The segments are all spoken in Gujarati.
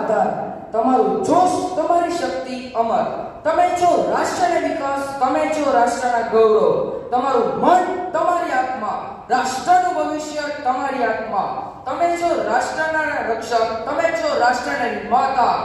આધાર, તમારું જોશ, તમારી શક્તિ અમર. તમે છો રાષ્ટ્રનો વિકાસ, તમે છો રાષ્ટ્રના ગૌરવ. તમારું મન, તમારી આત્મા, રાષ્ટ્રનું ભવિષ્ય તમારી આત્મા. તમે છો રાષ્ટ્રના રક્ષક, તમે છો રાષ્ટ્રના નિર્માતા.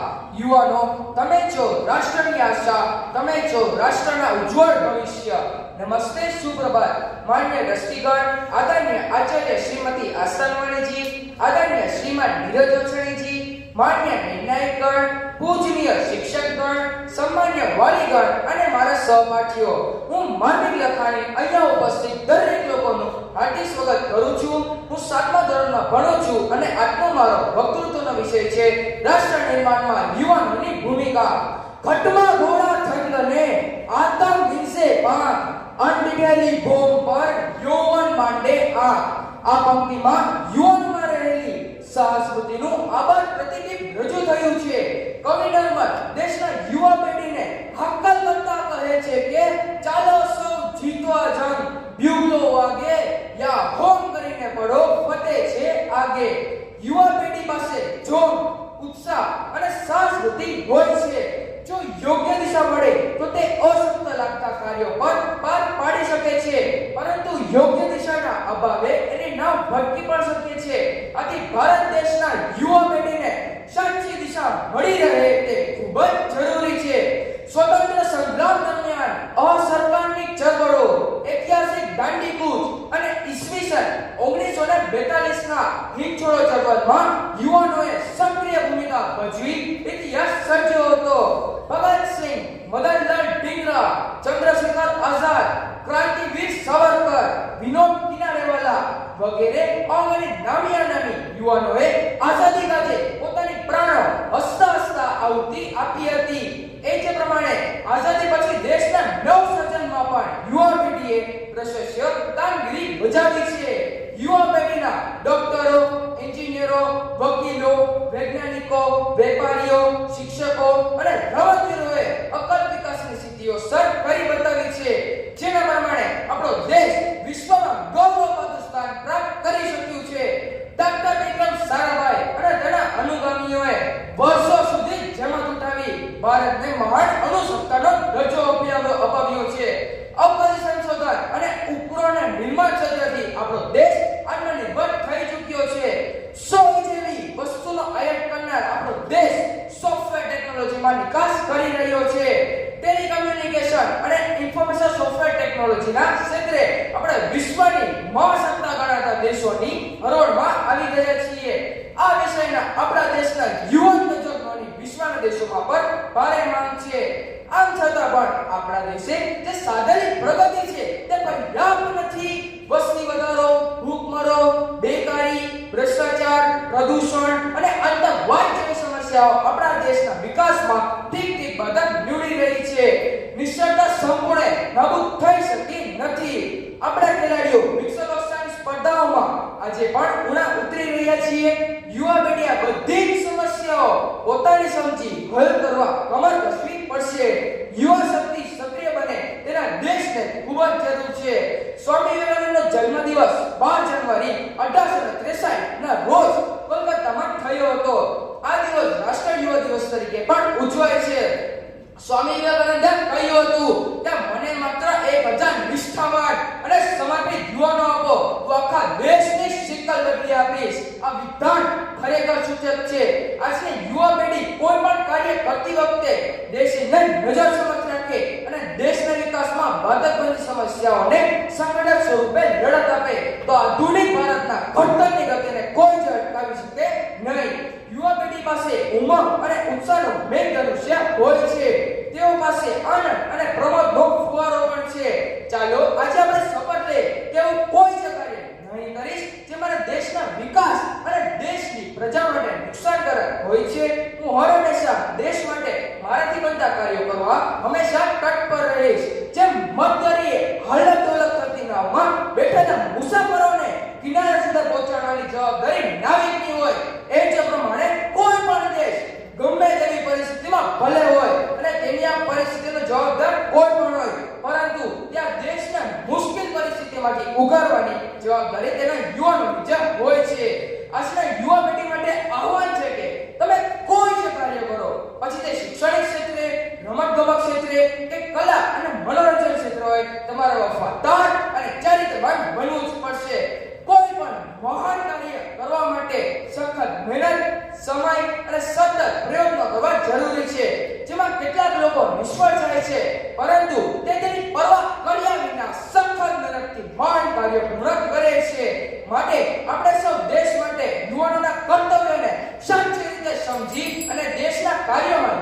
યુવાનો, તમે છો રાષ્ટ્રની આશા, તમે છો રાષ્ટ્રના ઉજ્જવળ ભવિષ્ય. નમસ્તે, સુપ્રભાત. માન્ય દ્રષ્ટિગણ, આદરણીય આચાર્ય શ્રીમતી આસનવાણીજી, આદરણીય શ્રીમાન નીરજ ઓછણીજી, માન્ય નિર્ણાયકગણ, પૂજનીય શિક્ષકગણ, સન્માન્ય વાલીગણ અને મારા સહપાઠીઓ, હું માનવી લખાણી અહીંયા ઉપસ્થિત દરેક લોકોનું હાર્દિક સ્વાગત કરું છું. હું 7મા ધોરણમાં ભણું છું અને આજનો મારો વક્તૃત્વનો વિષય છે રાષ્ટ્ર નિર્માણમાં યુવાનોની ભૂમિકા. ઘટમાં ઘોડા થંગને આતંક વિશે પાંખ, અનડિટેલી બોમ્બ પર યૌવન માંડે આંખ. આ પંક્તિમાં યુવાનમાં રહેલી સાહસવૃત્તિનું આબાદ પ્રતિબિંબ રજૂ થયું છે. કવિ નર્મદ દેશના યુવા પેઢીને હાકલ કરતા કહે છે કે ચાલો સૌ જીતવા જંગ, બ્યુગલો વાગે યા હોમ કરીને પડો, ફતેહ છે આગે. યુવા પેઢી પાસે જોમ, ઉત્સાહ અને સાહસવૃત્તિ હોય છે. જો યોગ્ય દિશા મળે તો તે અશક્ત લાગતા કાર્યો પર પાર પાડી શકે છે, પરંતુ યોગ્ય દિશાના અભાવે એની નાવ ભટકી પણ શકે છે. આથી ભારત દેશના યુવા પેઢીને સાચી દિશા મળી રહે તે ખૂબ જ જરૂરી છે. સ્વતંત્ર સંગ્રામ દરમિયાન અસરકારની ચળવળો, ઐતિહાસિક દાંડીકૂચ અને ઈસવીસન 1942 ના હિંદછોડો ચળવળમાં યુવાનોએ સક્રિય ભૂમિકા ભજવી ઇતિહાસ સર્જ્યો હતો. ભગતસિંહ, મદનલાલ ઢીંગરા, ચંદ્રશેખર આઝાદ, ક્રાંતિવીર સાવરકર, વિનોદ કિનારેવાલા વગેરે અગણિત નામી યુવાનોએ આઝાદી ગાજે પોતાની પ્રાણો હસતા હસતા આહુતિ આપી હતી. એ જ પ્રમાણે આઝાદી પછી દેશના નવસર્જનમાં પણ યુવા પેઢીએ પ્રશસ્ય કામગીરી બજાવી છે. યુવા પેઢીના ડોક્ટરો, એન્જિનિયરો, વકીલો, વૈજ્ઞાનિકો, વેપારીઓ, શિક્ષકો અને રમતવીરોએ અકલ વિકાસની સિદ્ધિઓ સર કરી બતાવી છે, જેના પ્રમાણે આપણો દેશ વિશ્વમાં ગૌરવપાત્ર સ્થાન પ્રાપ્ત કરી શક્યું છે. ડોક્ટર વિક્રમ સારાભાઈ અને તેના અનુગામીઓએ વર્ષો સુધી જહેમત ઉઠાવી ભારતને મહાન અણુશક્તિનો દરજ્જો અપાવ્યો છે. અવકાશી સંશોધન અને ઉપગ્રહના નિર્માણ ક્ષેત્રથી આપણો દેશ આત્મનિર્ભર થઈ ચૂક્યો છે. સોય જેવી વસ્તુનો આયાત કરનાર આપણો દેશ સોફ્ટવેર ટેકનોલોજીમાં નિકાસ કરી રહ્યો છે. ટેલિકમ્યુનિકેશન અને ઇન્ફોર્મેશન સોફ્ટવેર ટેકનોલોજીના ક્ષેત્રે આપણે વિશ્વની મહાસત્તા ગણાતા દેશોની હરોળમાં આવી ગયા છીએ. આ વિષયના આપણા દેશના યુવાન તજજ્ઞોની વિશ્વના દેશોમાં પણ ભારે માંગ છે. આમ છતાં પણ આપણા દેશે જે સાધેલી પ્રગતિ છે તે પર્યાપ્ત નથી. વસ્તી વધારો, ભૂખમરો, બેકારી, ભ્રષ્ટાચાર, પ્રદૂષણ અને આતંકવાદ જેવી સમસ્યાઓ આપણા દેશના વિકાસમાં ઠીક બાધક નીવડી રહી છે. નિશ્ચળતા સંપૂર્ણ નાબૂદ થઈ શકી નથી. આપણા ખેલાડીઓ વિશ્વ કક્ષાની સ્પર્ધાઓમાં આજે પણ ઉણા ઉતરી રહ્યા છીએ. યુવા પેઢી આ બધી જ સમસ્યાઓ પોતાની સમજી હલ કરવા કમર કસવી પડશે. યુવા શક્તિ સક્રિય બને તેના દેશને ખૂબ જ જરૂર છે. સ્વામી વિવેકાનંદનો જન્મદિવસ 12 જાન્યુઆરી 1863 ના રોજ કોલકાતામાં થયો હતો. આ દિવસ રાષ્ટ્રીય યુવા દિવસ તરીકે પણ ઉજવાય છે. સ્વામી વિવેકાનંદે કહ્યું હતું કે મને માત્ર 1000 નિષ્ઠાવાન અને સમર્પિત યુવાનો આપો, હું આખા દેશની શિકલ બદલી આપીશ. આ વિધાન ખરેખર સૂચક છે. આજની યુવા પેઢી કોઈ પણ કાર્ય કરતી વખતે દેશની નજર સમક્ષ રાખે અને દેશના વિકાસમાં બાધક બનતી સમસ્યાઓને સંગઠિત સ્વરૂપે લડત આપે તો આધુનિક ભારતના ઘડતરની ગતિને કોઈ જ અટકાવી શકે નહીં. યુવા પેઢી પાસે ઉમંગ અને ઉત્સાહનું મેઘધનુષ્ય હોય છે. તેઓ પાસે આનંદ અને પ્રમોદનો ફુવારો પણ છે. ચાલો આજે આપણે શપથ લઈએ કે હું કોઈ જ કાર્ય નહીં કરીશ જે મારા દેશના વિકાસ અને દેશની પ્રજા માટે નુકસાનકારક હોય છે. હું હર હંમેશા દેશ માટે મારાથી બનતા કાર્યો કરવા હંમેશા તત્પર રહીશ. જેમ મધદરિયે હલક દોલક થતી નાવમાં બેઠેલા મુસાફરોને કિનારે સુધી પહોંચાડવાની જવાબદારી નાવિકની હોય, એ જ પ્રમાણે કોઈ પણ દેશ ગમે તેવી પરિસ્થિતિમાં ભલે હોય અને તેની આ પરિસ્થિતિનો જવાબદાર કોઈ પણ હોય, પરંતુ ત્યાં દેશને મુશ્કેલ પરિસ્થિતિમાંથી ઉગારવાની જવાબદારી તેના યુવાનોની જ હોય છે. આજના યુવા પેઢી માટે આહ્વાન છે કે તમે કોઈ જ સમય અને સતત પ્રયત્નો કરવા જરૂરી છે, જેમાં કેટલાક લોકો નિષ્ફળ જાય છે, પરંતુ તે તેની પરવા કર્યા વિના સખત મહેનતથી મહાન કાર્ય પૂર્ણ કરે છે. માટે આપણે સૌ દેશ માટે યુવાનોના કર્તવ્યોને સાચી રીતે સમજી અને દેશના કાર્યમાં